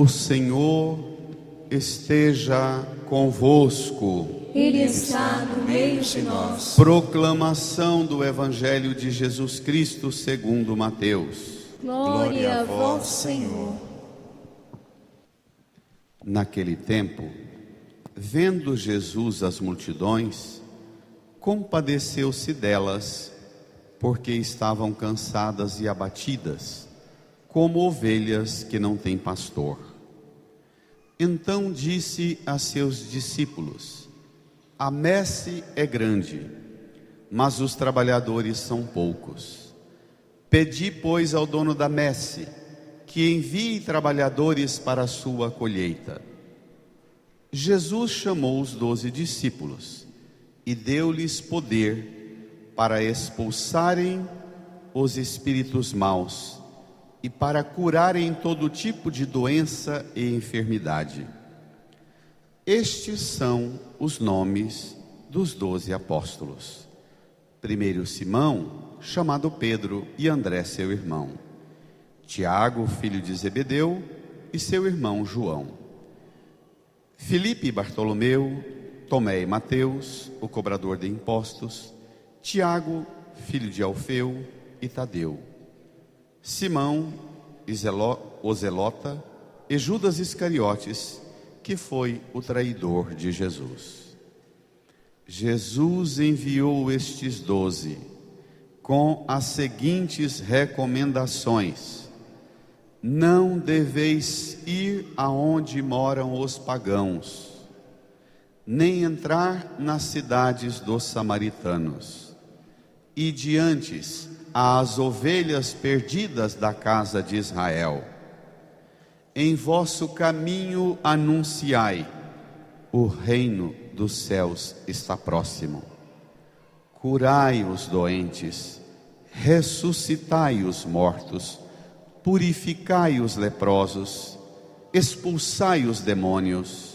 O Senhor esteja convosco. Ele está no meio de nós. Proclamação do Evangelho de Jesus Cristo segundo Mateus. Glória a vós, Senhor. Naquele tempo, vendo Jesus as multidões, compadeceu-se delas, porque estavam cansadas e abatidas, como ovelhas que não têm pastor. Então disse a seus discípulos: a messe é grande, mas os trabalhadores são poucos. Pedi, pois, ao dono da messe que envie trabalhadores para a sua colheita. Jesus chamou os 12 discípulos e deu-lhes poder para expulsarem os espíritos maus e para curarem todo tipo de doença e enfermidade. Estes são os nomes dos 12 apóstolos. Primeiro Simão, chamado Pedro, e André seu irmão. Tiago, filho de Zebedeu, e seu irmão João. Filipe e Bartolomeu, Tomé e Mateus, o cobrador de impostos. Tiago, filho de Alfeu, e Tadeu. Simão, o Zelota, e Judas Iscariotes, que foi o traidor de Jesus. Jesus enviou estes 12 com as seguintes recomendações: não deveis ir aonde moram os pagãos, nem entrar nas cidades dos samaritanos. Ide antes às ovelhas perdidas da casa de Israel. Em vosso caminho anunciai: o reino dos céus está próximo. Curai os doentes, ressuscitai os mortos, purificai os leprosos, expulsai os demônios.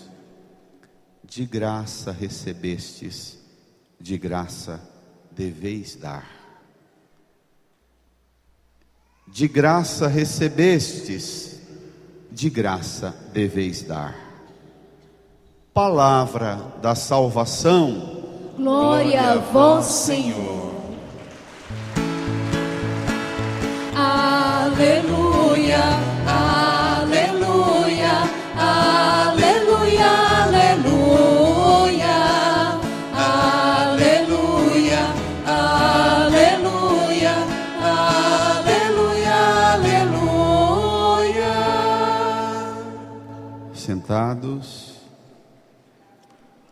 De graça recebestes, de graça deveis dar. De graça recebestes, de graça deveis dar. Palavra da salvação. Glória a vós, Senhor. Aleluia, aleluia, aleluia, aleluia, aleluia, aleluia, aleluia, aleluia. Sentados,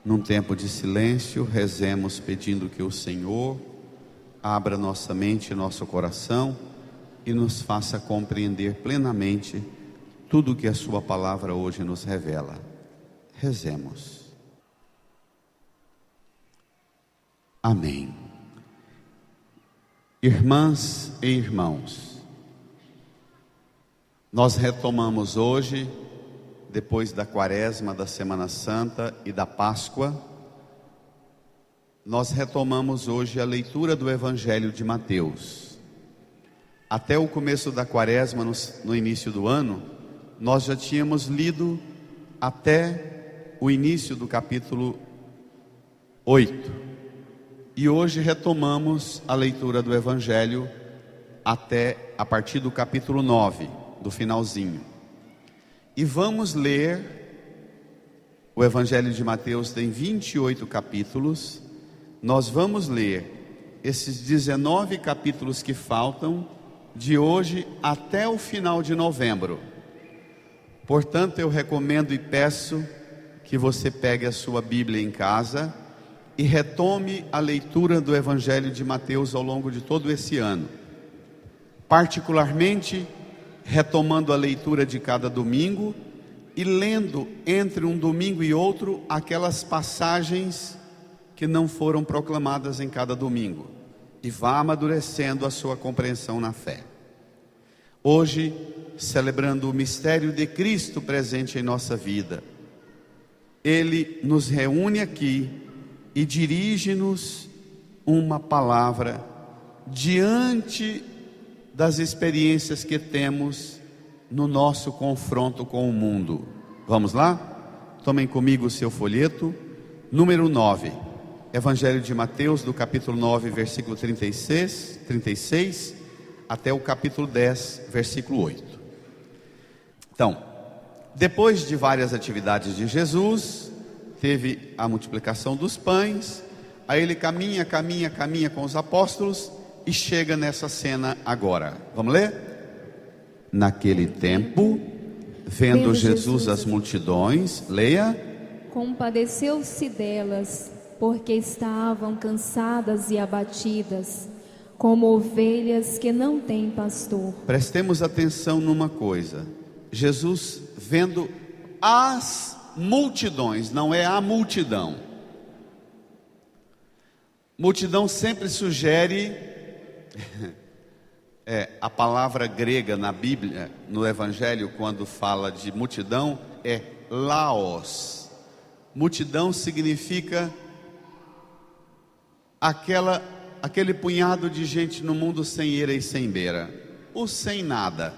num tempo de silêncio, rezemos pedindo que o Senhor abra nossa mente e nosso coração e nos faça compreender plenamente tudo o que a sua palavra hoje nos revela. Rezemos. Amém. Irmãs e irmãos, nós retomamos hoje, depois da Quaresma, da Semana Santa e da Páscoa, nós retomamos hoje a leitura do Evangelho de Mateus. Até o começo da Quaresma, no início do ano, nós já tínhamos lido até o início do capítulo 8. E hoje retomamos a leitura do Evangelho até a partir do capítulo 9, do finalzinho. E vamos ler, o Evangelho de Mateus tem 28 capítulos, nós vamos ler esses 19 capítulos que faltam, de hoje até o final de novembro. Portanto, eu recomendo e peço que você pegue a sua Bíblia em casa e retome a leitura do Evangelho de Mateus ao longo de todo esse ano. Particularmente, retomando a leitura de cada domingo e lendo entre um domingo e outro aquelas passagens que não foram proclamadas em cada domingo, e vá amadurecendo a sua compreensão na fé. Hoje, celebrando o mistério de Cristo presente em nossa vida, Ele nos reúne aqui e dirige-nos uma palavra diante das experiências que temos no nosso confronto com o mundo. Vamos lá? Tomem comigo o seu folheto, número 9, Evangelho de Mateus, do capítulo 9, versículo 36 até o capítulo 10, versículo 8. Então, depois de várias atividades de Jesus, teve a multiplicação dos pães, aí ele caminha com os apóstolos e chega nessa cena agora. Vamos ler? Naquele tempo, vendo Jesus as multidões, leia. Compadeceu-se delas, porque estavam cansadas e abatidas, como ovelhas que não têm pastor. Prestemos atenção numa coisa. Jesus vendo as multidões, não é a multidão. Multidão sempre sugere a palavra grega na Bíblia, no Evangelho, quando fala de multidão, é laos. Multidão significa aquele punhado de gente no mundo sem eira e sem beira, ou sem nada,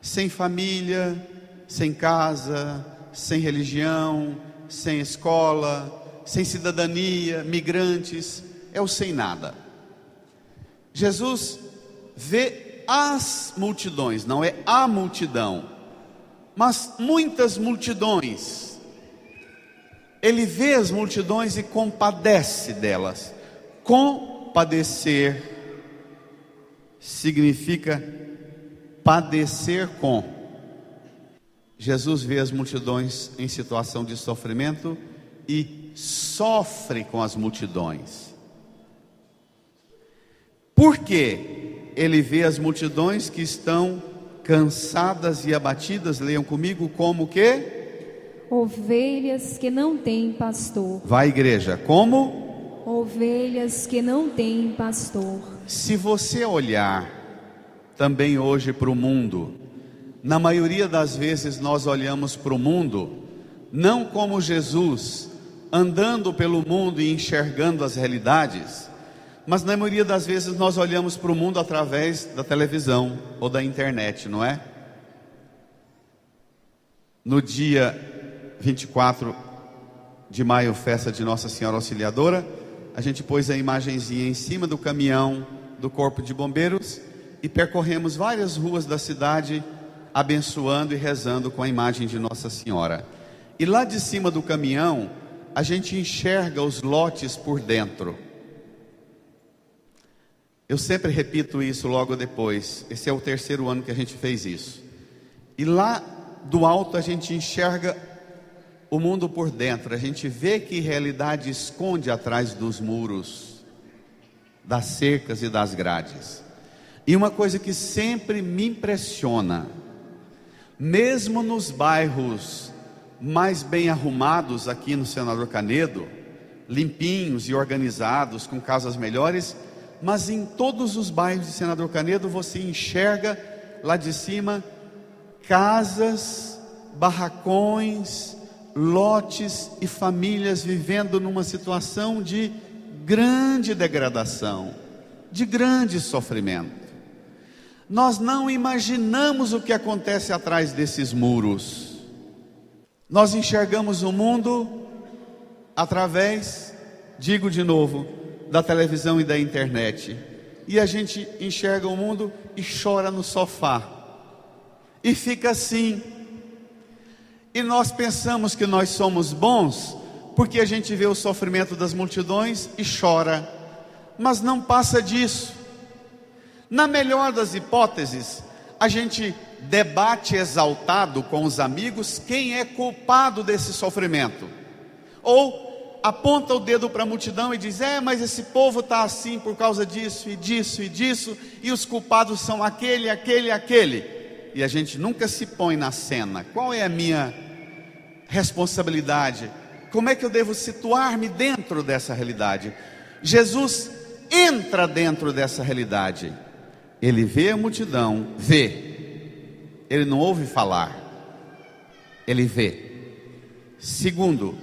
sem família, sem casa, sem religião, sem escola, sem cidadania, migrantes, é o sem nada. Jesus vê as multidões, não é a multidão, mas muitas multidões. Ele vê as multidões e compadece delas. Compadecer significa padecer com. Jesus vê as multidões em situação de sofrimento e sofre com as multidões. Por quê? Ele vê as multidões que estão cansadas e abatidas, leiam comigo, como que? Ovelhas que não têm pastor. Vai, igreja, como? Ovelhas que não têm pastor. Se você olhar também hoje para o mundo, na maioria das vezes nós olhamos para o mundo não como Jesus, andando pelo mundo e enxergando as realidades, mas na maioria das vezes nós olhamos para o mundo através da televisão ou da internet, não é? No dia 24 de maio, festa de Nossa Senhora Auxiliadora, a gente pôs a imagenzinha em cima do caminhão do Corpo de Bombeiros e percorremos várias ruas da cidade, abençoando e rezando com a imagem de Nossa Senhora. E lá de cima do caminhão, a gente enxerga os lotes por dentro. Eu sempre repito isso logo depois. Esse é o 3º ano que a gente fez isso. E lá do alto a gente enxerga o mundo por dentro. A gente vê que realidade esconde atrás dos muros, das cercas e das grades. E uma coisa que sempre me impressiona, mesmo nos bairros mais bem arrumados aqui no Senador Canedo, limpinhos e organizados, com casas melhores, mas em todos os bairros de Senador Canedo você enxerga lá de cima casas, barracões, lotes e famílias vivendo numa situação de grande degradação, de grande sofrimento. Nós não imaginamos o que acontece atrás desses muros. Nós enxergamos o mundo através, digo de novo, da televisão e da internet. E a gente enxerga o mundo e chora no sofá. E fica assim. E nós pensamos que nós somos bons porque a gente vê o sofrimento das multidões e chora. Mas não passa disso. Na melhor das hipóteses, a gente debate exaltado com os amigos quem é culpado desse sofrimento. Ou aponta o dedo para a multidão e diz: mas esse povo está assim por causa disso e disso e disso, e os culpados são aquele. E a gente nunca se põe na cena. Qual é a minha responsabilidade? Como é que eu devo situar-me dentro dessa realidade? Jesus entra dentro dessa realidade. Ele vê a multidão, ele não ouve falar, ele vê. Segundo,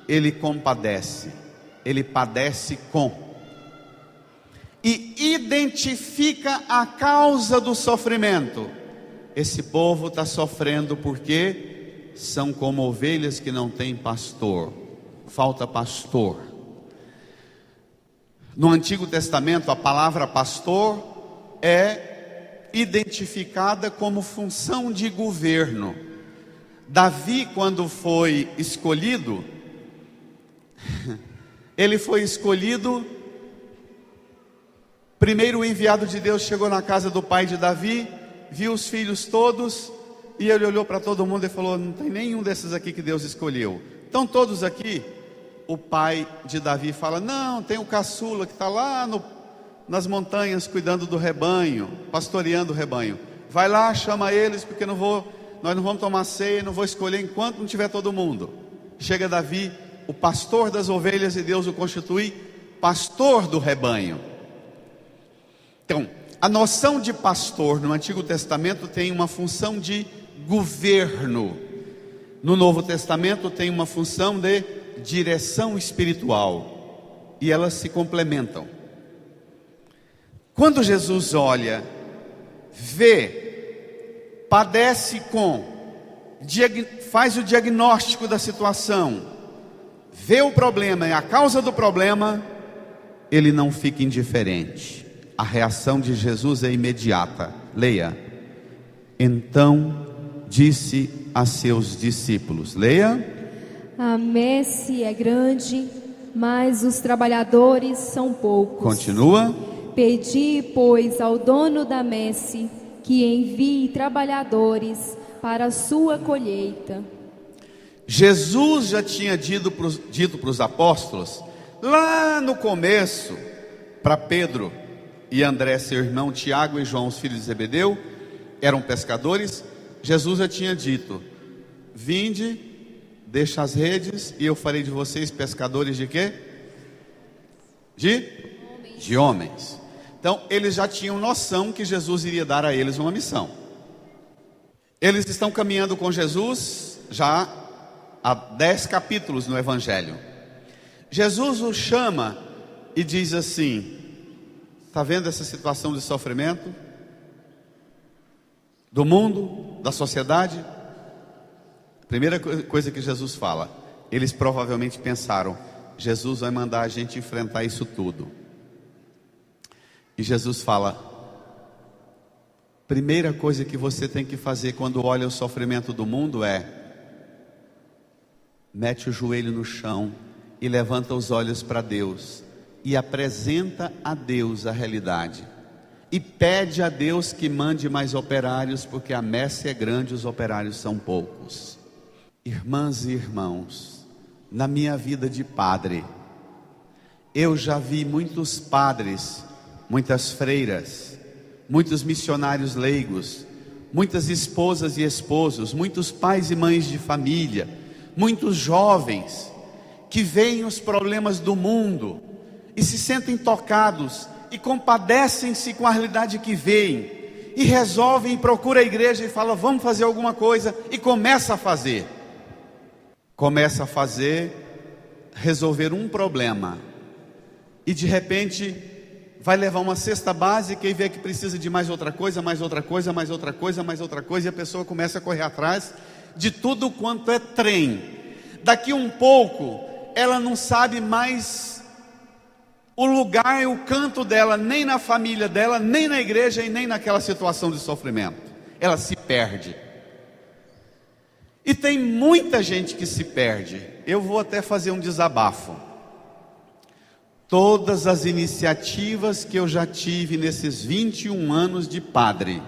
ele compadece, ele padece com, e identifica a causa do sofrimento. esse povo está sofrendo porque são como ovelhas que não têm pastor, falta pastor. No Antigo Testamento, a palavra pastor é identificada como função de governo. Davi, quando foi escolhido, ele foi escolhido. Primeiro o enviado de Deus chegou na casa do pai de Davi, viu os filhos todos, e ele olhou para todo mundo e falou: não tem nenhum desses aqui que Deus escolheu. Estão todos aqui? O pai de Davi fala: não, tem o caçula que está lá nas montanhas cuidando do rebanho, pastoreando o rebanho. Vai lá, chama eles, porque nós não vamos tomar ceia, não vou escolher enquanto não tiver todo mundo. Chega Davi, o pastor das ovelhas, e Deus o constitui pastor do rebanho. Então, a noção de pastor no Antigo Testamento tem uma função de governo. No Novo Testamento tem uma função de direção espiritual. E elas se complementam. Quando Jesus olha, vê, padece faz o diagnóstico da situação, vê o problema e a causa do problema, ele não fica indiferente. A reação de Jesus é imediata. Leia. Então disse a seus discípulos. Leia. A messe é grande, mas os trabalhadores são poucos. Continua. Pedi, pois, ao dono da messe que envie trabalhadores para a sua colheita. Jesus já tinha dito para os apóstolos, lá no começo, para Pedro e André, seu irmão, Tiago e João, os filhos de Zebedeu, eram pescadores. Jesus já tinha dito: vinde, deixa as redes e eu farei de vocês pescadores de quê? De homens. Então eles já tinham noção que Jesus iria dar a eles uma missão. Eles estão caminhando com Jesus já há 10 capítulos no Evangelho. Jesus os chama e diz assim: está vendo essa situação de sofrimento do mundo, da sociedade? A primeira coisa que Jesus fala, eles provavelmente pensaram: Jesus vai mandar a gente enfrentar isso tudo. E Jesus fala: primeira coisa que você tem que fazer quando olha o sofrimento do mundo é: mete o joelho no chão e levanta os olhos para Deus e apresenta a Deus a realidade e pede a Deus que mande mais operários, porque a messe é grande, os operários são poucos. Irmãs e irmãos, na minha vida de padre, eu já vi muitos padres, muitas freiras, muitos missionários leigos, muitas esposas e esposos, muitos pais e mães de família, muitos jovens que veem os problemas do mundo e se sentem tocados e compadecem-se com a realidade que veem e resolvem e procuram a igreja e falam: vamos fazer alguma coisa, e começa a fazer, resolver um problema, e de repente vai levar uma cesta básica e vê que precisa de mais outra coisa, mais outra coisa, mais outra coisa, mais outra coisa, e a pessoa começa a correr atrás de tudo quanto é trem. Daqui um pouco ela não sabe mais o lugar e o canto dela, nem na família dela, nem na igreja e nem naquela situação de sofrimento. Ela se perde. E tem muita gente que se perde. Eu vou até fazer um desabafo. Todas as iniciativas que eu já tive nesses 21 anos de padre,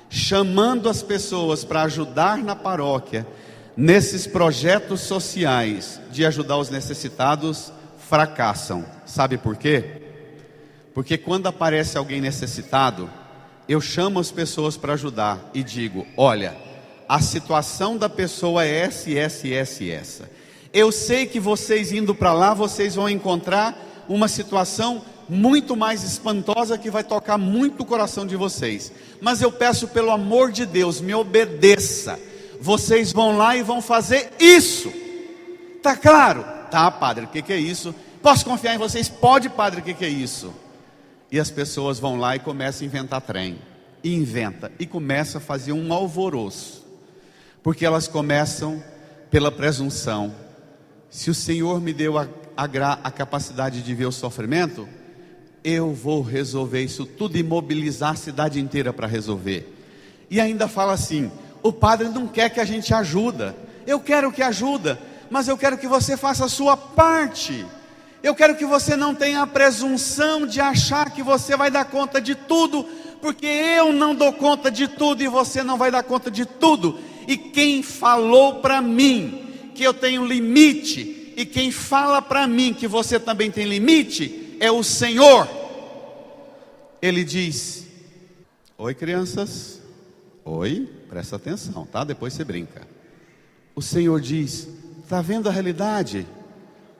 chamando as pessoas para ajudar na paróquia, nesses projetos sociais de ajudar os necessitados, fracassam. Sabe por quê? Porque quando aparece alguém necessitado, eu chamo as pessoas para ajudar e digo: olha, a situação da pessoa é essa. Eu sei que vocês indo para lá, vocês vão encontrar uma situação muito mais espantosa que vai tocar muito o coração de vocês, mas eu peço, pelo amor de Deus, me obedeça. Vocês vão lá e vão fazer isso. Tá claro? Tá, padre, o que é isso? Posso confiar em vocês? Pode, padre, o que é isso? E as pessoas vão lá e começam a inventar trem. e inventa e começa a fazer um alvoroço, porque elas começam pela presunção. Se o Senhor me deu a capacidade de ver o sofrimento, eu vou resolver isso tudo e mobilizar a cidade inteira para resolver. E ainda fala assim: o padre não quer que a gente ajuda. Eu quero que ajuda, mas eu quero que você faça a sua parte. Eu quero que você não tenha a presunção de achar que você vai dar conta de tudo, porque eu não dou conta de tudo e você não vai dar conta de tudo. E quem falou para mim que eu tenho limite, e quem fala para mim que você também tem limite, é o Senhor. Ele diz: oi, crianças, oi, presta atenção, tá? Depois você brinca. O Senhor diz: está vendo a realidade?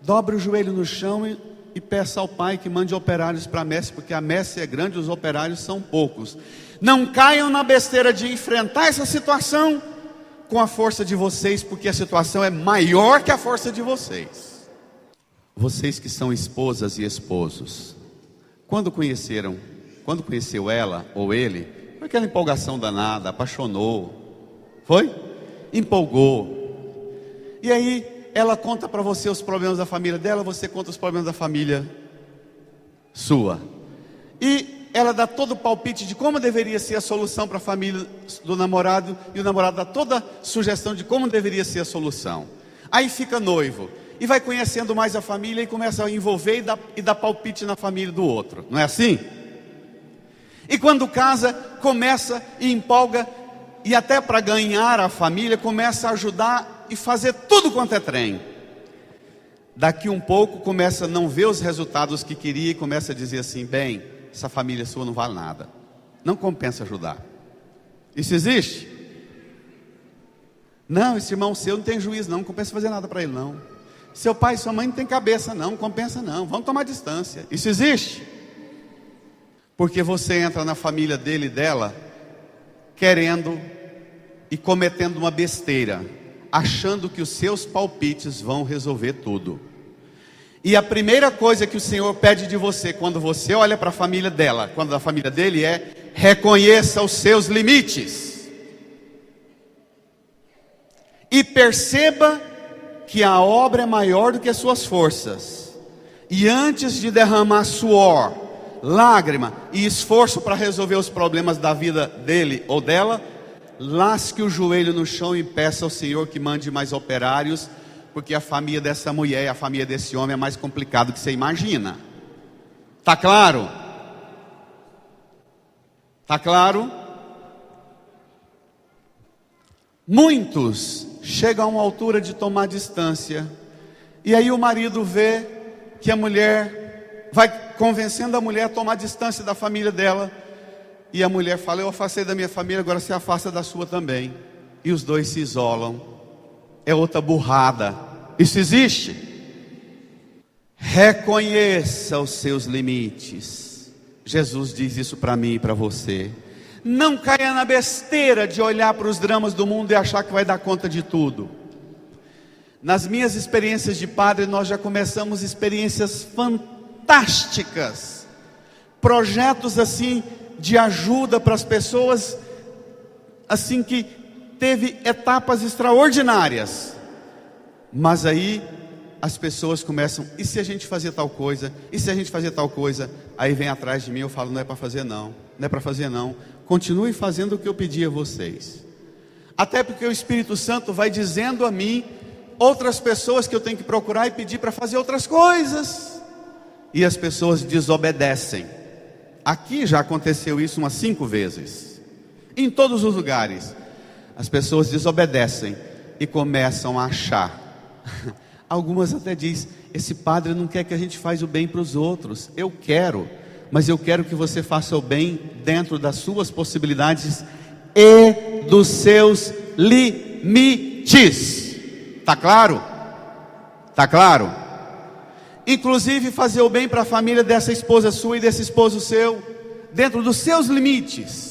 Dobre o joelho no chão e peça ao Pai que mande operários para a messe, porque a messe é grande e os operários são poucos. Não caiam na besteira de enfrentar essa situação com a força de vocês, porque a situação é maior que a força de vocês. Vocês que são esposas e esposos, quando conheceu ela ou ele, foi aquela empolgação danada, apaixonou, foi? Empolgou. E aí ela conta para você os problemas da família dela, você conta os problemas da família sua. E ela dá todo o palpite de como deveria ser a solução para a família do namorado, e o namorado dá toda a sugestão de como deveria ser a solução. Aí fica noivo, e vai conhecendo mais a família, e começa a envolver e dá palpite na família do outro. Não é assim? E quando casa, começa e empolga, e até para ganhar a família, começa a ajudar e fazer tudo quanto é trem. Daqui um pouco começa a não ver os resultados que queria, e começa a dizer assim: bem, essa família sua não vale nada, não compensa ajudar. Isso existe? Não, esse irmão seu não tem juízo, não compensa fazer nada para ele, não. Seu pai e sua mãe não tem cabeça, não compensa, não, vamos tomar distância. Isso existe? Porque você entra na família dele e dela querendo e cometendo uma besteira, achando que os seus palpites vão resolver tudo. E a primeira coisa que o Senhor pede de você, quando você olha para a família dela, quando a família dele, é: reconheça os seus limites. E perceba que a obra é maior do que as suas forças. E antes de derramar suor, lágrima e esforço para resolver os problemas da vida dele ou dela, lasque o joelho no chão e peça ao Senhor que mande mais operários, porque a família dessa mulher e a família desse homem é mais complicado do que você imagina. Tá claro? Tá claro? Muitos chegam a uma altura de tomar distância, e aí o marido vê que a mulher vai convencendo a mulher a tomar distância da família dela, e a mulher fala: eu afastei da minha família, agora se afasta da sua também. E os dois se isolam. É outra burrada. Isso existe? Reconheça os seus limites. Jesus diz isso para mim e para você. Não caia na besteira de olhar para os dramas do mundo e achar que vai dar conta de tudo. Nas minhas experiências de padre, nós já começamos experiências fantásticas, projetos assim de ajuda para as pessoas, assim, que teve etapas extraordinárias. Mas aí as pessoas começam: e se a gente fazer tal coisa? E se a gente fazer tal coisa? Aí vem atrás de mim, eu falo: não é para fazer não, não é para fazer não. Continue fazendo o que eu pedi a vocês. Até porque o Espírito Santo vai dizendo a mim outras pessoas que eu tenho que procurar e pedir para fazer outras coisas. E as pessoas desobedecem. Aqui já aconteceu isso umas 5 vezes. Em todos os lugares. As pessoas desobedecem e começam a achar. Algumas até dizem: esse padre não quer que a gente faça o bem para os outros. Eu quero, mas eu quero que você faça o bem dentro das suas possibilidades e dos seus limites. Está claro? Está claro? Inclusive fazer o bem para a família dessa esposa sua e desse esposo seu, dentro dos seus limites.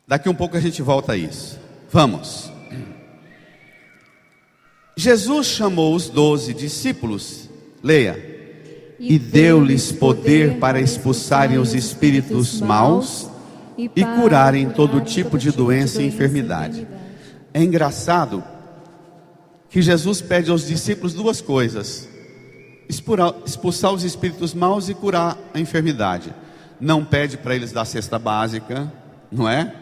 Daqui um pouco a gente volta a isso. Vamos. Jesus chamou os 12 discípulos, leia: e deu-lhes poder para expulsarem os espíritos maus e curarem todo tipo de doença e enfermidade. É engraçado que Jesus pede aos discípulos duas coisas: expulsar os espíritos maus e curar a enfermidade. Não pede para eles dar cesta básica, não é?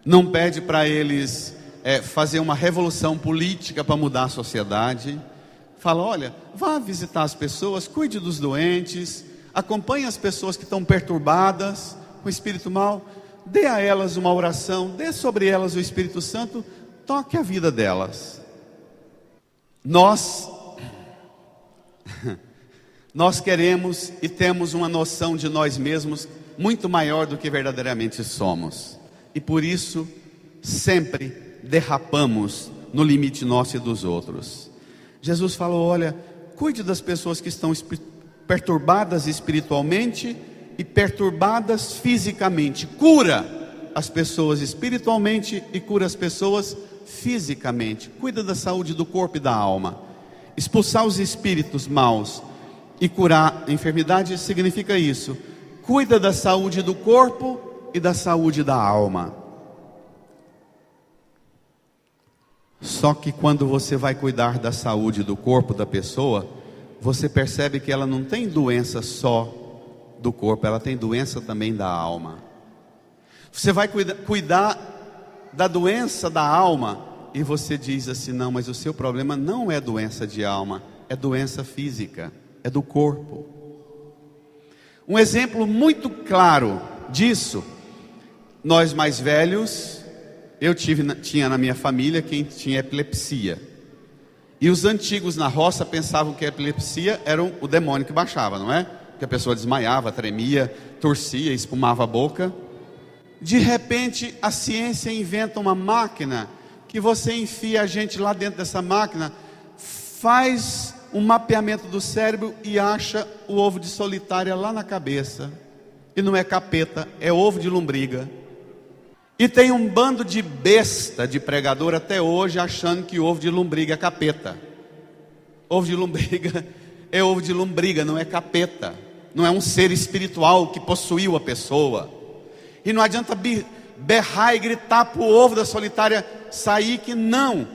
Não pede para eles fazer uma revolução política para mudar a sociedade. Fala: olha, vá visitar as pessoas, cuide dos doentes, acompanhe as pessoas que estão perturbadas com o espírito mau, dê a elas uma oração, dê sobre elas o Espírito Santo, toque a vida delas. Nós queremos e temos uma noção de nós mesmos muito maior do que verdadeiramente somos, e por isso sempre derrapamos no limite nosso e dos outros. Jesus falou: olha, cuide das pessoas que estão perturbadas espiritualmente e perturbadas fisicamente. Cura as pessoas espiritualmente e cura as pessoas fisicamente. Cuida da saúde do corpo e da alma. Expulsar os espíritos maus e curar a enfermidade significa isso. Cuida da saúde do corpo e da saúde da alma. Só que quando você vai cuidar da saúde do corpo da pessoa, você percebe que ela não tem doença só do corpo, ela tem doença também da alma. Você vai cuidar da doença da alma e você diz assim: não, mas o seu problema não é doença de alma, é doença física, é do corpo. Um exemplo muito claro disso, nós mais velhos, eu tinha na minha família quem tinha epilepsia. E os antigos na roça pensavam que a epilepsia era o demônio que baixava, não é? Que a pessoa desmaiava, tremia, torcia, espumava a boca. De repente a ciência inventa uma máquina que você enfia a gente lá dentro dessa máquina, faz um mapeamento do cérebro e acha o ovo de solitária lá na cabeça. E não é capeta, é ovo de lombriga. E tem um bando de besta de pregador até hoje achando que ovo de lombriga é capeta. Ovo de lombriga é ovo de lombriga, não é capeta. Não é um ser espiritual que possuiu a pessoa. E não adianta berrar e gritar para o ovo da solitária sair, que não.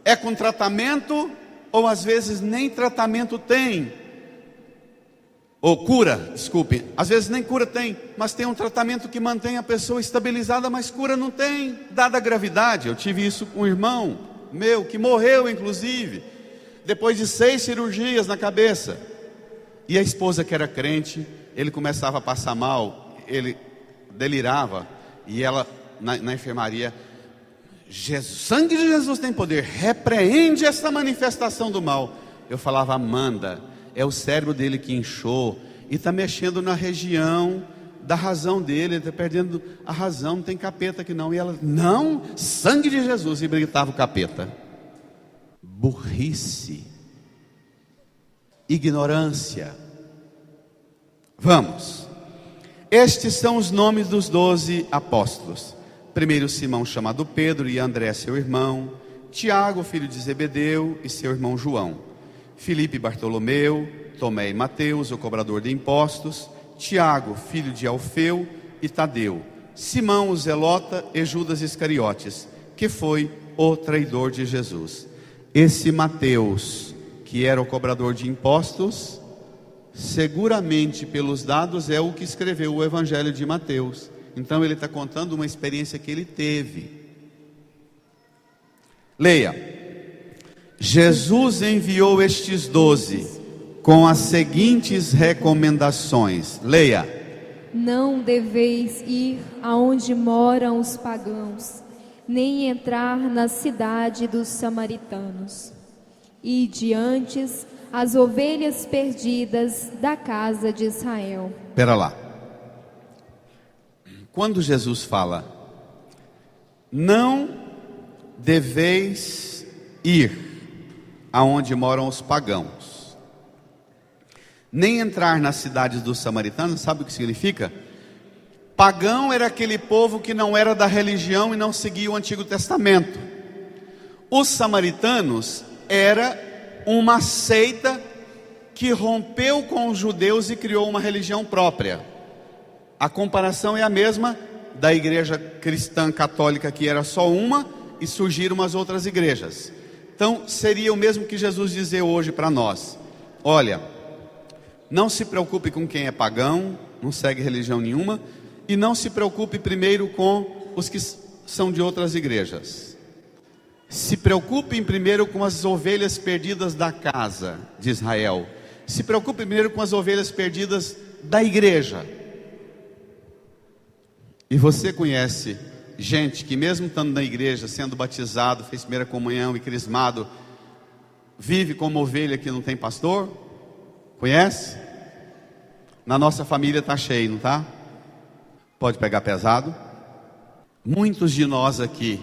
É com tratamento, ou às vezes nem tratamento tem. Ou cura, desculpe, às vezes nem cura tem, mas tem um tratamento que mantém a pessoa estabilizada, mas cura não tem, dada a gravidade. Eu tive isso com um irmão meu, que morreu inclusive, depois de 6 cirurgias na cabeça. E a esposa, que era crente, ele começava a passar mal, ele delirava, e ela na enfermaria: Jesus, sangue de Jesus tem poder, repreende essa manifestação do mal. Eu falava: Amanda, é o cérebro dele que inchou e está mexendo na região da razão dele, ele está perdendo a razão, não tem capeta aqui não. E ela: não, sangue de Jesus, e gritava o capeta. Burrice, ignorância. Vamos, estes são os nomes dos 12 apóstolos. Primeiro Simão, chamado Pedro, e André seu irmão, Tiago, filho de Zebedeu, e seu irmão João, Filipe e Bartolomeu, Tomé e Mateus, o cobrador de impostos, Tiago, filho de Alfeu, e Tadeu, Simão o Zelota e Judas Iscariotes, que foi o traidor de Jesus. Esse Mateus, que era o cobrador de impostos, seguramente pelos dados é o que escreveu o Evangelho de Mateus. Então ele está contando uma experiência que ele teve. Leia: Jesus enviou estes 12 com as seguintes recomendações. Leia: não deveis ir aonde moram os pagãos, nem entrar na cidade dos samaritanos. Ide antes as ovelhas perdidas da casa de Israel. Espera lá. Quando Jesus fala: não deveis ir aonde moram os pagãos, nem entrar nas cidades dos samaritanos, sabe o que significa? Pagão era aquele povo que não era da religião e não seguia o Antigo Testamento. Os samaritanos era uma seita que rompeu com os judeus e criou uma religião própria. A comparação é a mesma da igreja cristã católica, que era só uma, e surgiram umas outras igrejas. Então seria o mesmo que Jesus dizer hoje para nós: olha, não se preocupe com quem é pagão, não segue religião nenhuma, e não se preocupe primeiro com os que são de outras igrejas. Se preocupe primeiro com as ovelhas perdidas da casa de Israel. Se preocupe primeiro com as ovelhas perdidas da igreja. E você conhece gente que, mesmo estando na igreja, sendo batizado, fez primeira comunhão e crismado, vive como ovelha que não tem pastor? Conhece? Na nossa família está cheio, não está? Pode pegar pesado. Muitos de nós aqui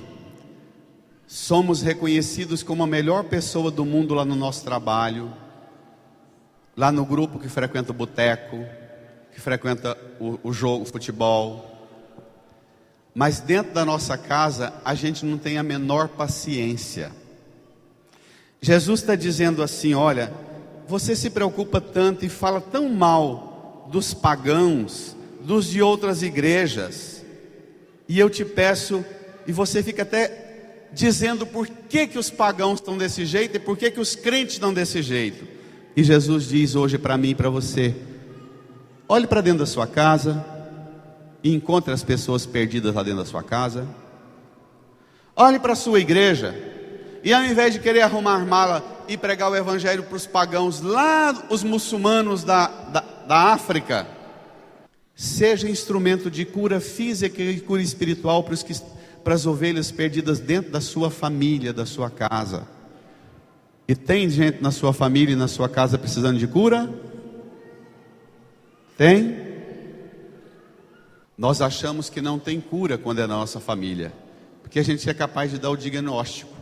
somos reconhecidos como a melhor pessoa do mundo lá no nosso trabalho, lá no grupo que frequenta o boteco, que frequenta o jogo, o futebol. Mas dentro da nossa casa, a gente não tem a menor paciência. Jesus está dizendo assim: olha, você se preocupa tanto e fala tão mal dos pagãos, dos de outras igrejas, e eu te peço, e você fica até dizendo por que os pagãos estão desse jeito e por que os crentes estão desse jeito. E Jesus diz hoje para mim e para você: olhe para dentro da sua casa e encontre as pessoas perdidas lá dentro da sua casa. Olhe para a sua igreja e, ao invés de querer arrumar mala e pregar o evangelho para os pagãos lá, os muçulmanos da África, seja instrumento de cura física e cura espiritual para as ovelhas perdidas dentro da sua família, da sua casa. E tem gente na sua família e na sua casa precisando de cura? Tem? Nós achamos que não tem cura quando é na nossa família, porque a gente é capaz de dar o diagnóstico.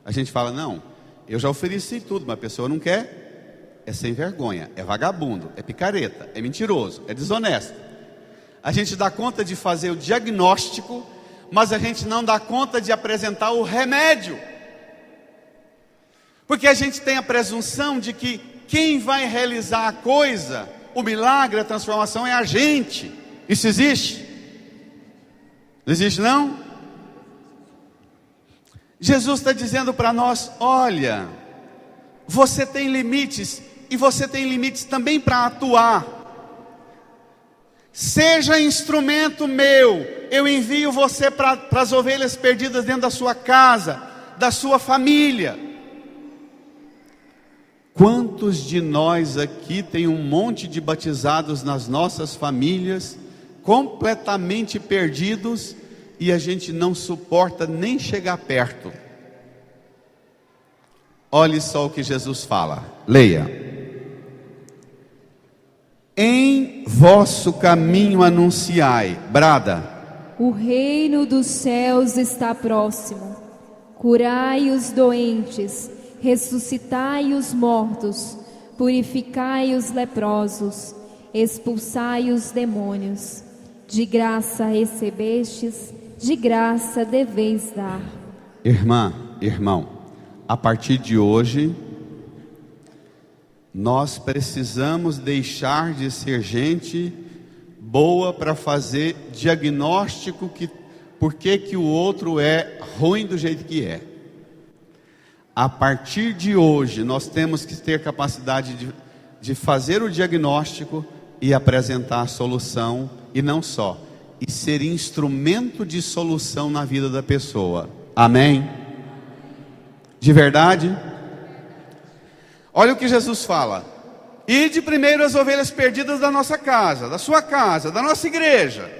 A gente fala: não, eu já ofereci tudo, mas a pessoa não quer. É sem vergonha, é vagabundo, é picareta, é mentiroso, é desonesto. A gente dá conta de fazer o diagnóstico, mas a gente não dá conta de apresentar o remédio, porque a gente tem a presunção de que quem vai realizar a coisa, o milagre, a transformação, é a gente. Isso existe? Não existe, não? Jesus está dizendo para nós: olha, você tem limites, e você tem limites também para atuar. Seja instrumento meu. Eu envio você para as ovelhas perdidas dentro da sua casa, da sua família. Quantos de nós aqui tem um monte de batizados nas nossas famílias, completamente perdidos, e a gente não suporta nem chegar perto? Olhe só o que Jesus fala, leia: em vosso caminho anunciai, brada, o reino dos céus está próximo. Curai os doentes, ressuscitai os mortos, purificai os leprosos, expulsai os demônios. De graça recebestes, de graça deveis dar. Irmã, irmão, a partir de hoje, nós precisamos deixar de ser gente boa para fazer diagnóstico por que o outro é ruim do jeito que é. A partir de hoje, nós temos que ter capacidade de fazer o diagnóstico e apresentar a solução, e não só, e ser instrumento de solução na vida da pessoa. Amém? De verdade? Olha o que Jesus fala: ide primeiro as ovelhas perdidas da nossa casa, da sua casa, da nossa igreja.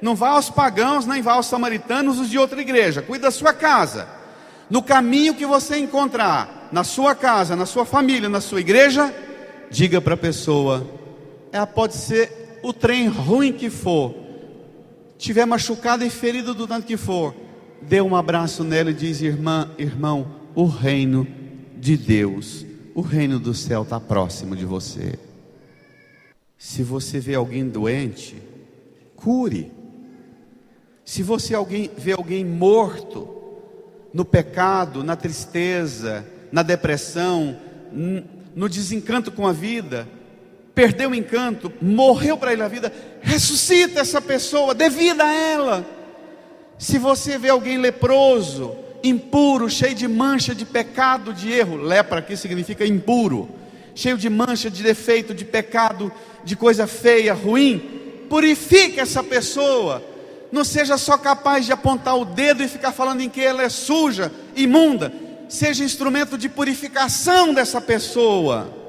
Não vá aos pagãos, nem vá aos samaritanos, os de outra igreja. Cuide da sua casa. No caminho que você encontrar, na sua casa, na sua família, na sua igreja, diga para a pessoa: pode ser o trem ruim que for, tiver machucado e ferido do tanto que for, dê um abraço nela e diz: irmã, irmão, o reino de Deus, o reino do céu está próximo de você. Se você vê alguém doente, cure. Se você vê alguém morto, no pecado, na tristeza, na depressão, no desencanto com a vida, perdeu o encanto, morreu para ele a vida, ressuscita essa pessoa, dê vida a ela. Se você vê alguém leproso, impuro, cheio de mancha, de pecado, de erro, lepra aqui significa impuro, cheio de mancha, de defeito, de pecado, de coisa feia, ruim, purifique essa pessoa. Não seja só capaz de apontar o dedo e ficar falando em que ela é suja, imunda. Seja instrumento de purificação dessa pessoa.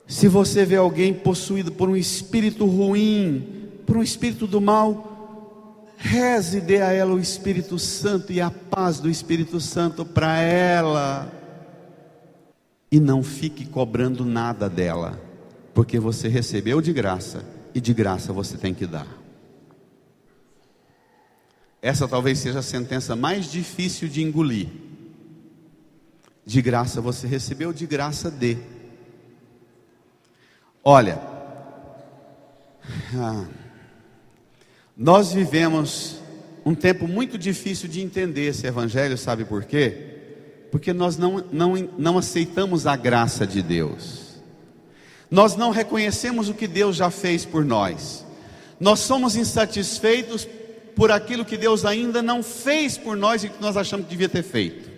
Se você vê alguém possuído por um espírito ruim, por um espírito do mal, reze e dê a ela o Espírito Santo e a paz do Espírito Santo para ela. E não fique cobrando nada dela, porque você recebeu de graça e de graça você tem que dar. Essa talvez seja a sentença mais difícil de engolir. De graça você recebeu, de graça dê. Olha, nós vivemos um tempo muito difícil de entender esse evangelho, sabe por quê? Porque nós não aceitamos a graça de Deus. Nós não reconhecemos o que Deus já fez por nós. Nós somos insatisfeitos por aquilo que Deus ainda não fez por nós e que nós achamos que devia ter feito.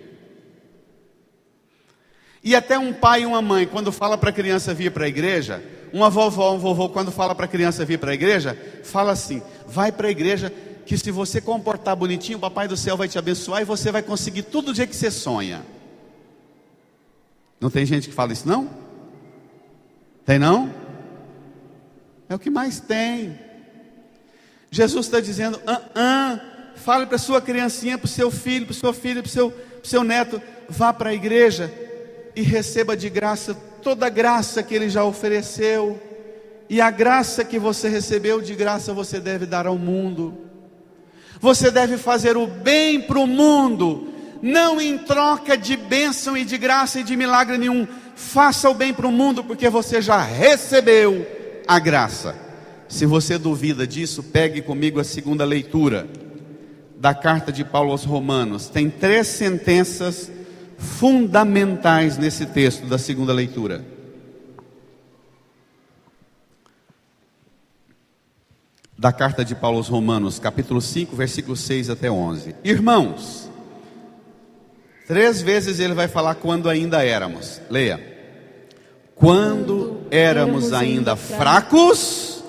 E até um pai e uma mãe, quando fala para a criança vir para a igreja, uma vovó, um vovô, quando fala para a criança vir para a igreja, fala assim: vai para a igreja, que se você comportar bonitinho, o papai do céu vai te abençoar e você vai conseguir tudo o dia que você sonha. Não tem gente que fala isso não? Tem não? É o que mais tem. Jesus está dizendo, fale para a sua criancinha, para o seu filho, para a sua filha, para o seu neto, vá para a igreja e receba de graça toda a graça que Ele já ofereceu. E a graça que você recebeu de graça você deve dar ao mundo. Você deve fazer o bem para o mundo, não em troca de bênção e de graça e de milagre nenhum. Faça o bem para o mundo, porque você já recebeu a graça. Se você duvida disso, pegue comigo a segunda leitura da carta de Paulo aos Romanos. Tem 3 sentenças fundamentais nesse texto da segunda leitura. Da carta de Paulo aos Romanos, capítulo 5, versículos 6 até 11. Irmãos, 3 vezes ele vai falar quando ainda éramos. Leia. Quando éramos ainda fracos,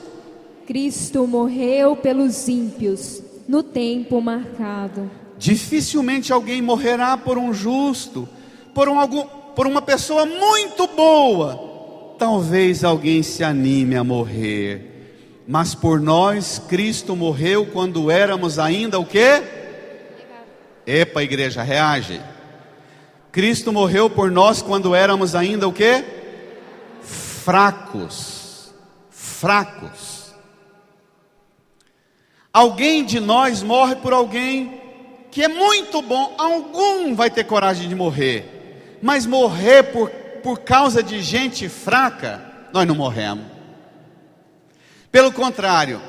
Cristo morreu pelos ímpios, no tempo marcado. Dificilmente alguém morrerá por um justo, por uma pessoa muito boa. Talvez alguém se anime a morrer, mas por nós Cristo morreu quando éramos ainda o quê? Epa, igreja, reage. Cristo morreu por nós quando éramos ainda o quê? Fracos. Alguém de nós morre por alguém que é muito bom. Algum vai ter coragem de morrer, mas morrer por causa de gente fraca, nós não morremos. Pelo contrário,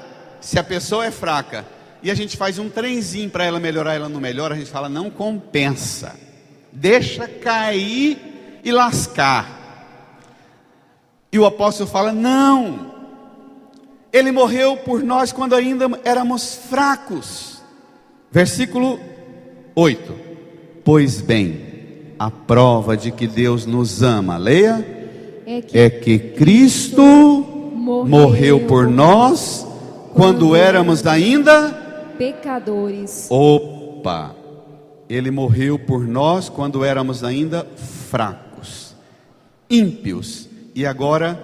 se a pessoa é fraca e a gente faz um trenzinho para ela melhorar, ela não melhora, a gente fala, não compensa, deixa cair e lascar. E o apóstolo fala, não, Ele morreu por nós quando ainda éramos fracos. Versículo 8. Pois bem, a prova de que Deus nos ama, leia, é que Cristo morreu por nós quando éramos ainda pecadores. Opa! Ele morreu por nós quando éramos ainda fracos, ímpios. E agora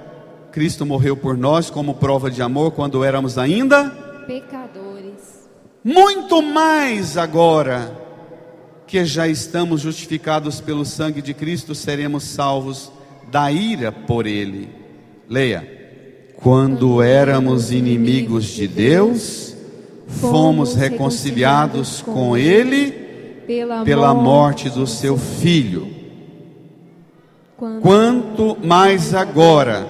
Cristo morreu por nós como prova de amor quando éramos ainda pecadores. Muito mais agora que já estamos justificados pelo sangue de Cristo, seremos salvos da ira por Ele. Leia. Quando éramos inimigos de Deus, fomos reconciliados com Ele pela morte do seu Filho. Quanto mais agora,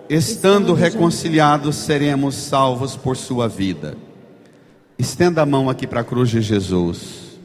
estando reconciliados, seremos salvos por sua vida. Estenda a mão aqui para a cruz de Jesus.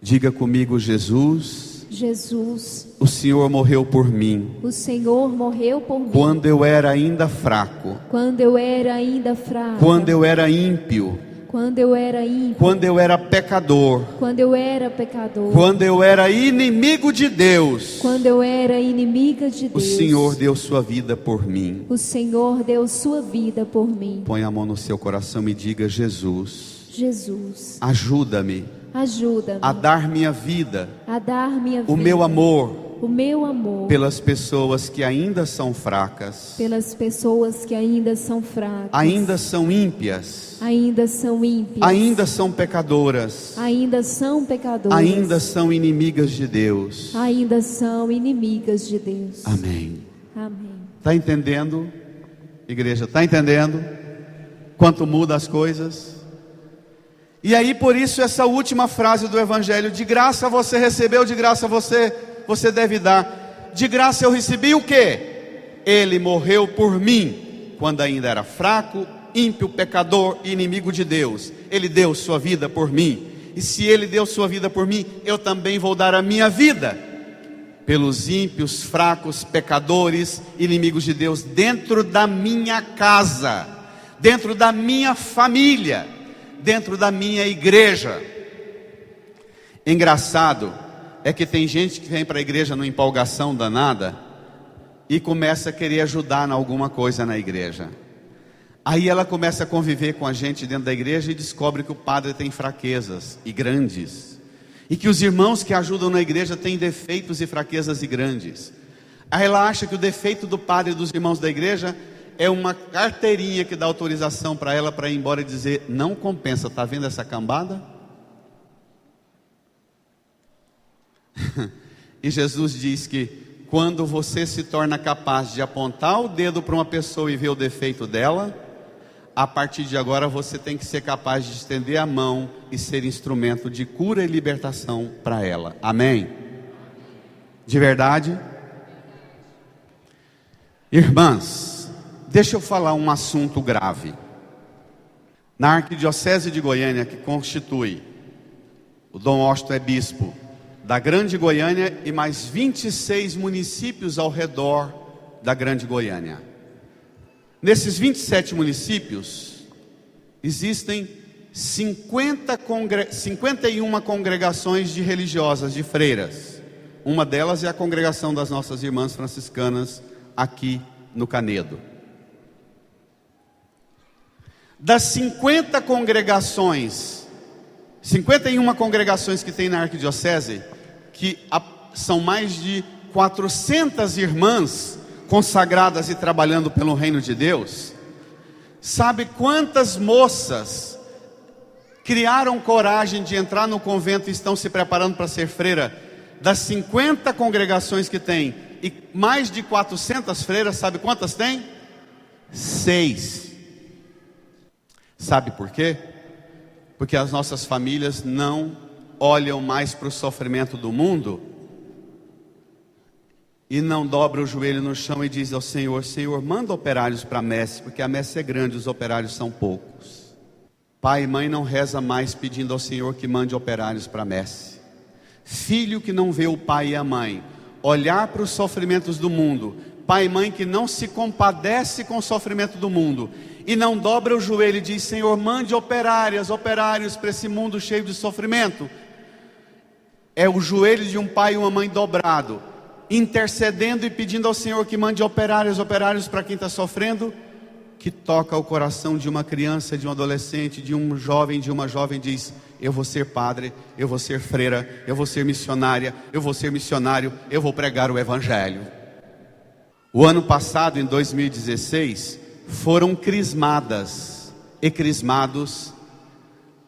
Diga comigo, Jesus, Jesus, o Senhor morreu por mim. o Senhor morreu por mim. Quando eu era ainda fraco, Quando eu era ainda fraca. quando eu era ímpio, Quando eu era ímpio. quando eu era pecador, Quando eu era pecador. quando eu era inimigo de Deus, Quando eu era inimiga de o Deus. Senhor deu sua vida por mim. O Senhor deu sua vida por mim. Põe a mão no seu coração e diga: Jesus, Jesus, ajuda-me ajuda-me a dar minha vida, a dar minha vida, o meu amor, o meu amor pelas pessoas que ainda são fracas, pelas pessoas que ainda são fracas, ainda são ímpias, ainda são ímpias, ainda são pecadoras, ainda são pecadoras, ainda são inimigas de Deus. ainda são inimigas de Deus. Amém. Amém. Está entendendo, igreja? Está entendendo quanto muda as coisas? E aí, por isso, essa última frase do Evangelho: de graça você recebeu, de graça você deve dar. De graça eu recebi o quê? Ele morreu por mim, quando ainda era fraco, ímpio, pecador e inimigo de Deus. Ele deu sua vida por mim. E se Ele deu sua vida por mim, eu também vou dar a minha vida pelos ímpios, fracos, pecadores, inimigos de Deus, dentro da minha casa, dentro da minha família, dentro da minha igreja. Engraçado é que tem gente que vem para a igreja numa empolgação danada e começa a querer ajudar em alguma coisa na igreja. Aí ela começa a conviver com a gente dentro da igreja e descobre que o padre tem fraquezas e grandes, e que os irmãos que ajudam na igreja têm defeitos e fraquezas e grandes. Aí ela acha que o defeito do padre e dos irmãos da igreja é uma carteirinha que dá autorização para ela para ir embora e dizer: não compensa, está vendo essa cambada? E Jesus diz que quando você se torna capaz de apontar o dedo para uma pessoa e ver o defeito dela, a partir de agora você tem que ser capaz de estender a mão e ser instrumento de cura e libertação para ela. Amém? De verdade? Irmãs, deixa eu falar um assunto grave. Na Arquidiocese de Goiânia, que constitui, o Dom Washington é bispo da Grande Goiânia e mais 26 municípios ao redor da Grande Goiânia. Nesses 27 municípios, existem 51 congregações de religiosas, de freiras. Uma delas é a congregação das nossas irmãs franciscanas aqui no Canedo. Das 51 congregações que tem na arquidiocese, que são mais de 400 irmãs consagradas e trabalhando pelo reino de Deus, sabe quantas moças criaram coragem de entrar no convento e estão se preparando para ser freira? Das 50 congregações que tem, e mais de 400 freiras, sabe quantas tem? 6. Sabe por quê? Porque as nossas famílias não olham mais para o sofrimento do mundo e não dobram o joelho no chão e dizem ao Senhor: Senhor, manda operários para a messe, porque a messe é grande, os operários são poucos. Pai e mãe não reza mais pedindo ao Senhor que mande operários para a messe. Filho que não vê o pai e a mãe olhar para os sofrimentos do mundo, pai e mãe que não se compadece com o sofrimento do mundo e não dobra o joelho e diz: Senhor, mande operários para esse mundo cheio de sofrimento. É o joelho de um pai e uma mãe dobrado, intercedendo e pedindo ao Senhor que mande operários para quem está sofrendo, que toca o coração de uma criança, de um adolescente, de um jovem, de uma jovem, diz: eu vou ser padre, eu vou ser freira, eu vou ser missionária, eu vou ser missionário, eu vou pregar o Evangelho. O ano passado, em 2016, foram crismadas e crismados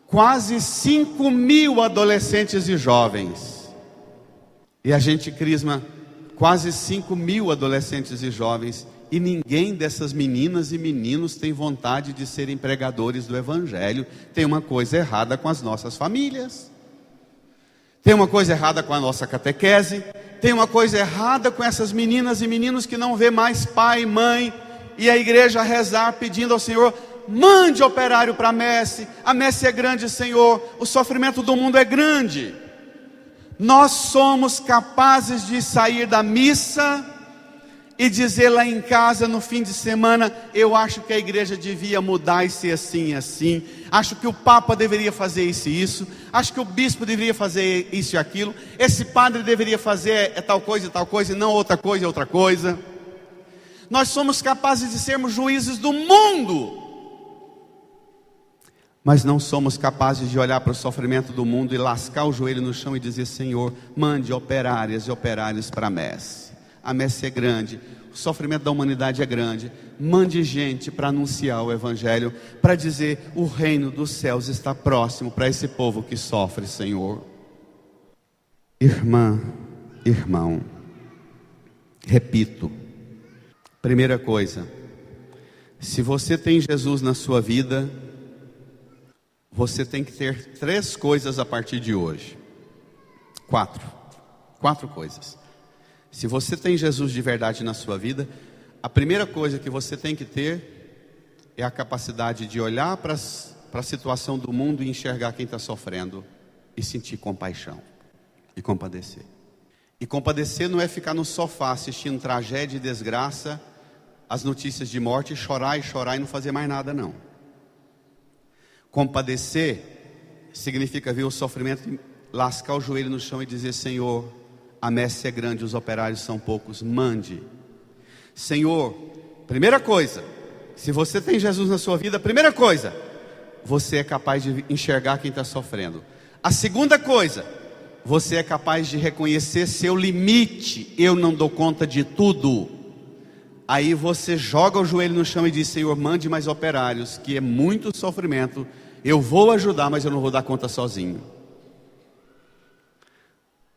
quase 5.000 adolescentes e jovens. E a gente crisma quase 5.000 adolescentes e jovens, e ninguém dessas meninas e meninos tem vontade de serem pregadores do Evangelho. Tem uma coisa errada com as nossas famílias, tem uma coisa errada com a nossa catequese, tem uma coisa errada com essas meninas e meninos que não vê mais pai e mãe e a igreja rezar pedindo ao Senhor: mande operário para a messe é grande, Senhor, o sofrimento do mundo é grande. Nós somos capazes de sair da missa e dizer lá em casa no fim de semana: eu acho que a igreja devia mudar e ser assim e assim, acho que o Papa deveria fazer isso e isso, acho que o bispo deveria fazer isso e aquilo, esse padre deveria fazer tal coisa e não outra coisa e outra coisa. Nós somos capazes de sermos juízes do mundo, mas não somos capazes de olhar para o sofrimento do mundo e lascar o joelho no chão e dizer: Senhor, mande operárias e operários para a messe. A messe é grande, o sofrimento da humanidade é grande. Mande gente para anunciar o Evangelho, para dizer: o reino dos céus está próximo para esse povo que sofre, Senhor. Irmã, irmão, repito, primeira coisa, se você tem Jesus na sua vida, você tem que ter 3 coisas a partir de hoje. 4 coisas. Se você tem Jesus de verdade na sua vida, a primeira coisa que você tem que ter é a capacidade de olhar para a situação do mundo e enxergar quem está sofrendo e sentir compaixão e compadecer. E compadecer não é ficar no sofá assistindo tragédia e desgraça, as notícias de morte, chorar e não fazer mais nada, não. Compadecer significa ver o sofrimento, lascar o joelho no chão e dizer: Senhor, a messe é grande, os operários são poucos, mande. Senhor, primeira coisa, se você tem Jesus na sua vida, primeira coisa, você é capaz de enxergar quem está sofrendo. A segunda coisa, você é capaz de reconhecer seu limite: eu não dou conta de tudo. Aí você joga o joelho no chão e diz: Senhor, mande mais operários, que é muito sofrimento, eu vou ajudar, mas eu não vou dar conta sozinho.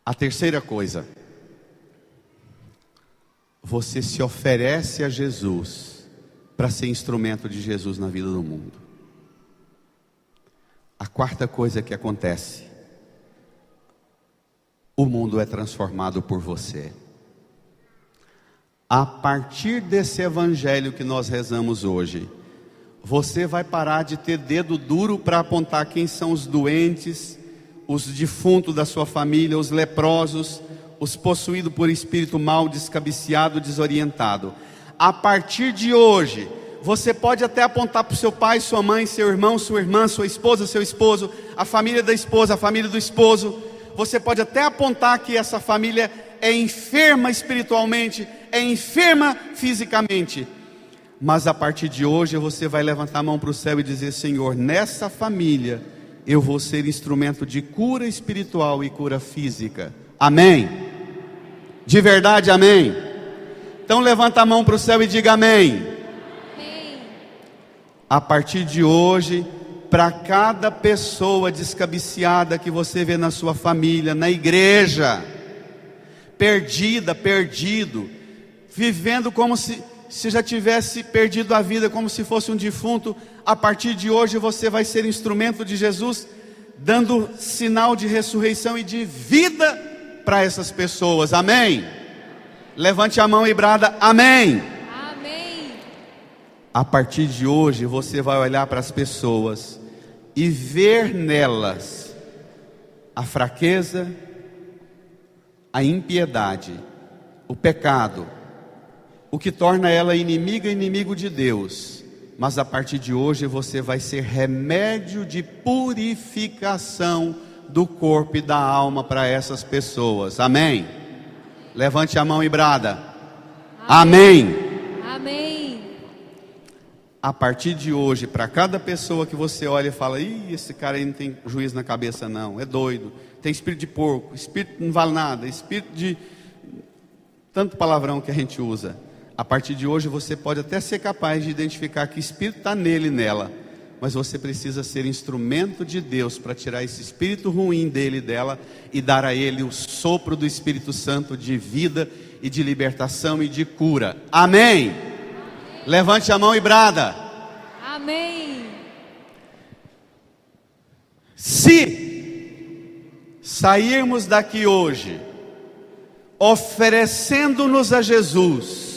A terceira coisa, você se oferece a Jesus para ser instrumento de Jesus na vida do mundo. A quarta coisa que acontece, o mundo é transformado por você. A partir desse evangelho que nós rezamos hoje, você vai parar de ter dedo duro para apontar quem são os doentes, os defuntos da sua família, os leprosos, os possuídos por espírito mal, descabiciado, desorientado. A partir de hoje, você pode até apontar para o seu pai, sua mãe, seu irmão, sua irmã, sua esposa, seu esposo, a família da esposa, a família do esposo. Você pode até apontar que essa família é enferma espiritualmente, é enferma fisicamente, mas a partir de hoje você vai levantar a mão para o céu e dizer: Senhor, nessa família eu vou ser instrumento de cura espiritual e cura física. Amém? De verdade, amém? Então levanta a mão para o céu e diga amém. Amém. A partir de hoje, para cada pessoa descabiciada que você vê na sua família, na igreja, perdida, perdido, vivendo como se já tivesse perdido a vida, como se fosse um defunto, a partir de hoje você vai ser instrumento de Jesus, dando sinal de ressurreição e de vida para essas pessoas. Amém? Levante a mão e brada: amém. Amém. A partir de hoje você vai olhar para as pessoas e ver nelas a fraqueza, a impiedade, o pecado, o que torna ela inimiga e inimigo de Deus. Mas a partir de hoje você vai ser remédio de purificação do corpo e da alma para essas pessoas. Amém? Levante a mão e brada: amém. Amém. A partir de hoje, para cada pessoa que você olha e fala: ih, esse cara aí não tem juízo na cabeça não, é doido, tem espírito de porco, espírito não vale nada, espírito de... tanto palavrão que a gente usa. A partir de hoje você pode até ser capaz de identificar que espírito está nele e nela, mas você precisa ser instrumento de Deus para tirar esse espírito ruim dele e dela e dar a ele o sopro do Espírito Santo de vida e de libertação e de cura. Amém? Amém. Levante a mão e brada: amém. Se sairmos daqui hoje oferecendo-nos a Jesus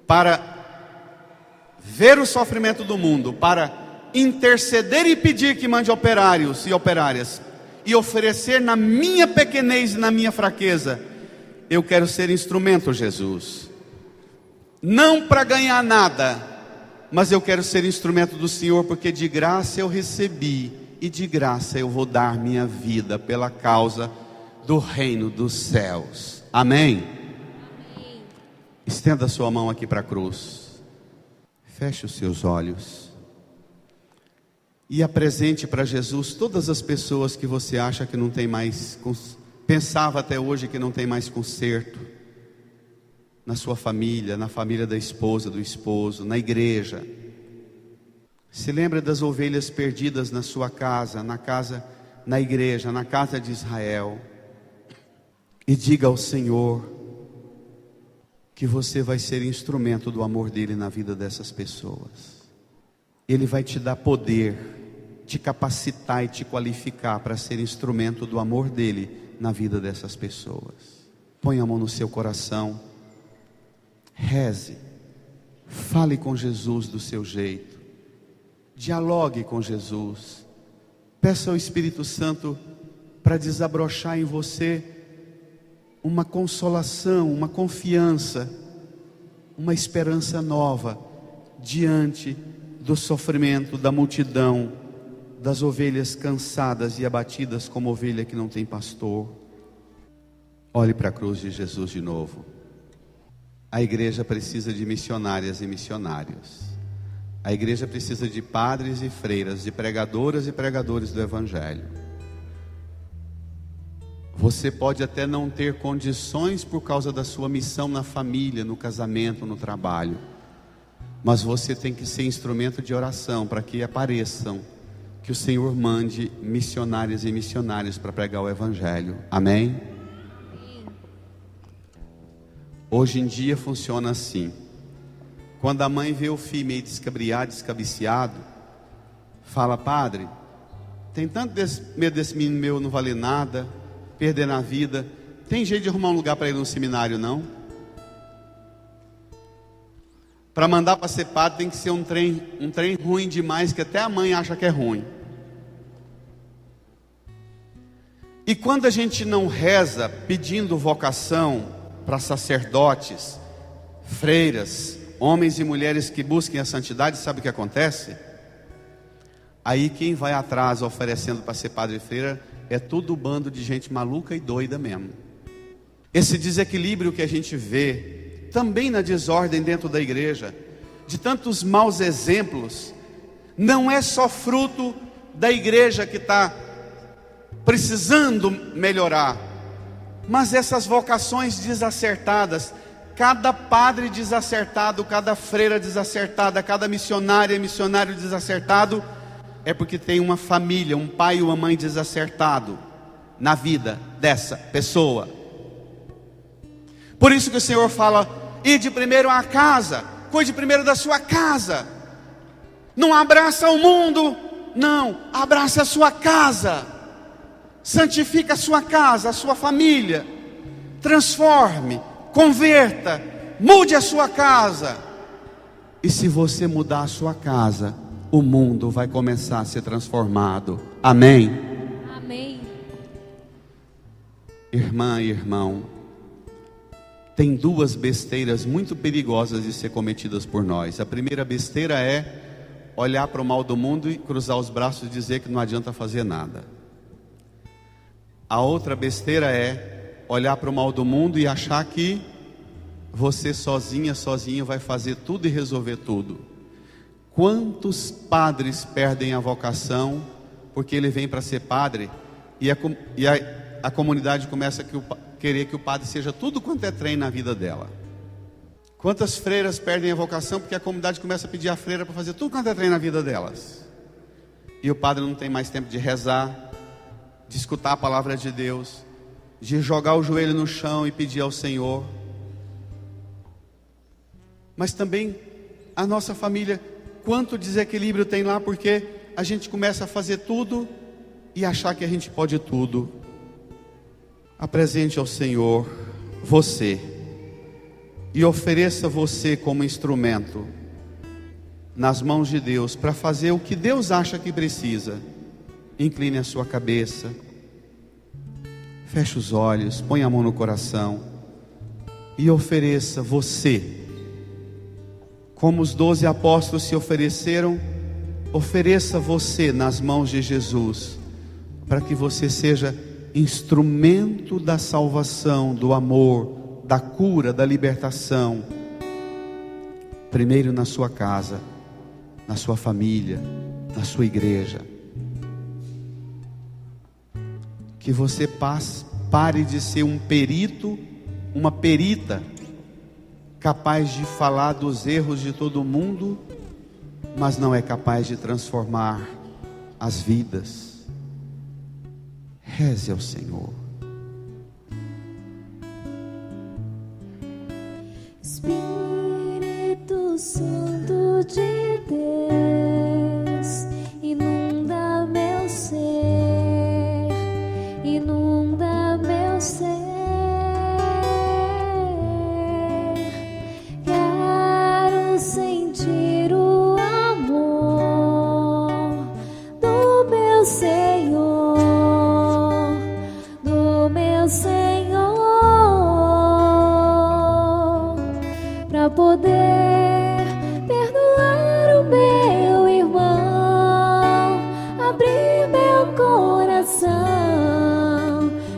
para ver o sofrimento do mundo, para interceder e pedir que mande operários e operárias, e oferecer na minha pequenez e na minha fraqueza. Eu quero ser instrumento, Jesus, não para ganhar nada, mas eu quero ser instrumento do Senhor, porque de graça eu recebi, e de graça eu vou dar minha vida pela causa do reino dos céus. Amém? Amém. Estenda a sua mão aqui para a cruz, feche os seus olhos e apresente para Jesus todas as pessoas que você acha que não tem mais, pensava até hoje que não tem mais conserto, na sua família, na família da esposa, do esposo, na igreja. Se lembra das ovelhas perdidas na sua casa, na igreja, na casa de Israel, e diga ao Senhor que você vai ser instrumento do amor dele na vida dessas pessoas. Ele vai te dar poder, te capacitar e te qualificar para ser instrumento do amor dele na vida dessas pessoas. Põe a mão no seu coração, reze, fale com Jesus do seu jeito, dialogue com Jesus, peça ao Espírito Santo para desabrochar em você uma consolação, uma confiança, uma esperança nova diante do sofrimento da multidão, das ovelhas cansadas e abatidas como ovelha que não tem pastor. Olhe para a cruz de Jesus de novo. A igreja precisa de missionárias e missionários. A igreja precisa de padres e freiras, de pregadoras e pregadores do Evangelho. Você pode até não ter condições por causa da sua missão na família, no casamento, no trabalho, mas você tem que ser instrumento de oração para que apareçam, que o Senhor mande missionários e missionários para pregar o Evangelho. Amém? Hoje em dia funciona assim. Quando a mãe vê o filho meio descabriado, descabiciado, fala: padre, tem tanto medo desse menino meu não valer nada, perder na vida, tem jeito de arrumar um lugar para ele no seminário não? Para mandar para ser padre tem que ser um trem ruim demais, que até a mãe acha que é ruim. E quando a gente não reza pedindo vocação para sacerdotes, freiras, homens e mulheres que busquem a santidade, sabe o que acontece? Aí quem vai atrás oferecendo para ser padre e freira é tudo bando de gente maluca e doida mesmo. Esse desequilíbrio que a gente vê também na desordem dentro da igreja, de tantos maus exemplos, não é só fruto da igreja que está precisando melhorar, mas essas vocações desacertadas, cada padre desacertado, cada freira desacertada, cada missionária e missionário desacertado, é porque tem uma família, um pai e uma mãe desacertado na vida dessa pessoa. Por isso que o Senhor fala: ide primeiro à casa, cuide primeiro da sua casa. Não abraça o mundo, não, abraça a sua casa. Santifica a sua casa, a sua família. Transforme, converta, mude a sua casa. E se você mudar a sua casa, o mundo vai começar a ser transformado. Amém? Amém. Irmã e irmão, tem duas besteiras muito perigosas de ser cometidas por nós. A primeira besteira é olhar para o mal do mundo e cruzar os braços e dizer que não adianta fazer nada. A outra besteira é olhar para o mal do mundo e achar que você sozinho vai fazer tudo e resolver tudo. Quantos padres perdem a vocação porque ele vem para ser padre e a comunidade começa a querer que o padre seja tudo quanto é trem na vida dela? Quantas freiras perdem a vocação porque a comunidade começa a pedir a freira para fazer tudo quanto é trem na vida delas? E o padre não tem mais tempo de rezar, de escutar a palavra de Deus, de jogar o joelho no chão e pedir ao Senhor. Mas também a nossa família, quanto desequilíbrio tem lá, porque a gente começa a fazer tudo e achar que a gente pode tudo. Apresente ao Senhor você e ofereça você como instrumento nas mãos de Deus para fazer o que Deus acha que precisa. Incline a sua cabeça, Feche os olhos, põe a mão no coração e ofereça você, como os 12 apóstolos se ofereceram, ofereça você nas mãos de Jesus, para que você seja instrumento da salvação, do amor, da cura, da libertação, primeiro na sua casa, na sua família, na sua igreja. Que você pare de ser um perito, uma perita, capaz de falar dos erros de todo mundo, mas não é capaz de transformar as vidas. Reze ao Senhor. Espírito Santo de Deus, inunda meu ser, inunda meu ser. Quero sentir o amor do meu Senhor, do meu Senhor, para poder perdoar o meu irmão, abrir meu coração,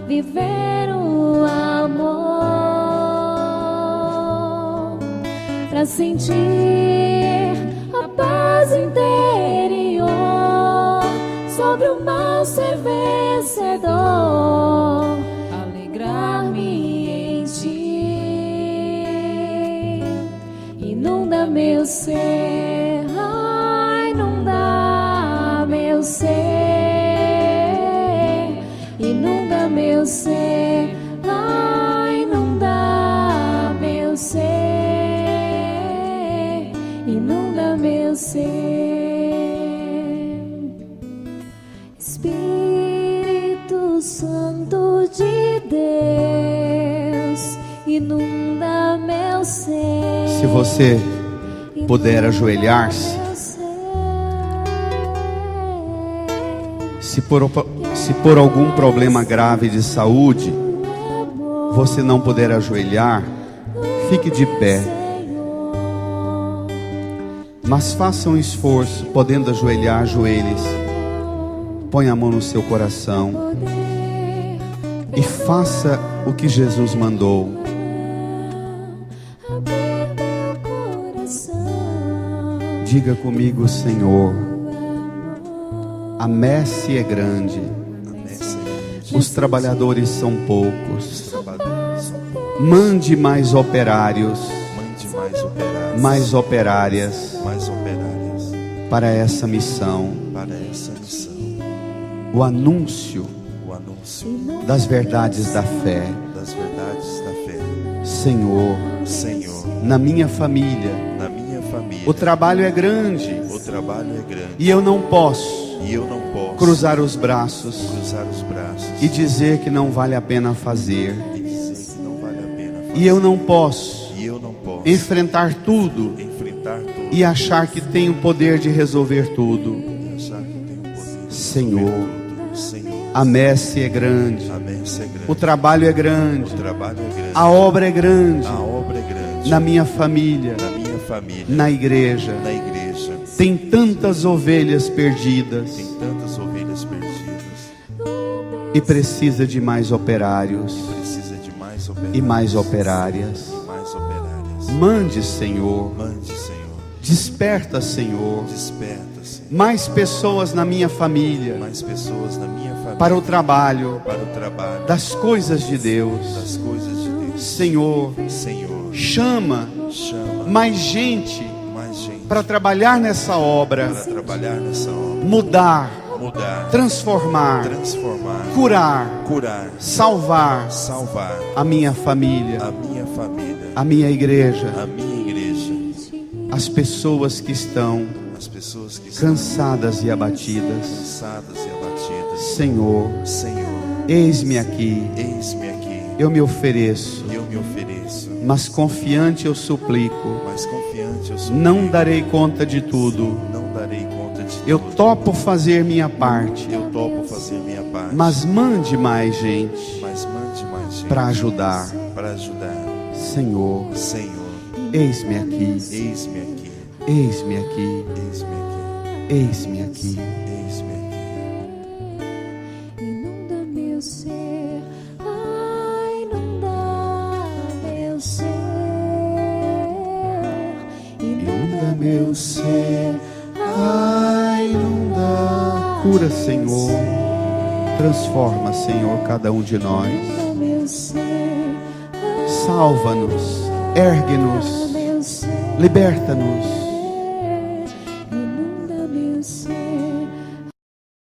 viver o amor, para sentir a paz interior, sobre o mal ser vencedor, alegrar-me em ti. Inunda meu ser, ai, inunda meu ser, inunda meu ser, ai, inunda meu ser, inunda meu ser. Espírito Santo de Deus, inunda meu ser. Se você puder ajoelhar-se, se por algum problema grave de saúde você não puder ajoelhar, fique de pé, mas faça um esforço. Podendo ajoelhar, ajoelhe-se, põe a mão no seu coração e faça o que Jesus mandou. Diga comigo: Senhor, a messe é grande, os trabalhadores são poucos. Mande mais operários, mais operárias para essa missão. O anúncio das verdades da fé. Senhor, na minha família, o trabalho é grande, e eu não posso cruzar os braços e dizer que não vale a pena fazer. E eu não posso enfrentar tudo e achar que tenho o poder de resolver tudo. Senhor, a messe é grande, o trabalho é grande, a obra é grande, na minha família, na igreja. Tem tantas ovelhas perdidas e precisa de mais operários e mais operárias. Mande, Senhor. Desperta, Senhor, mais pessoas na minha família, para o trabalho das coisas de Deus. Senhor, chama mais gente para trabalhar nessa obra, mudar, transformar, curar, salvar a minha família, a minha igreja, as pessoas que estão cansadas e abatidas. Senhor, eis-me aqui, eu me ofereço, mas confiante eu suplico, não darei conta de tudo, eu topo fazer minha parte, mas mande mais gente, para ajudar. Senhor, eis-me aqui, eis-me aqui, eis-me aqui, eis-me aqui, eis-me aqui. eis-me aqui. Inunda meu ser, ai, inunda meu ser, Inunda meu ser, ai, inunda. Cura, Senhor. Transforma, Senhor, cada um de nós. meu ser, Salva-nos, ergue-nos, meu ser, liberta-nos.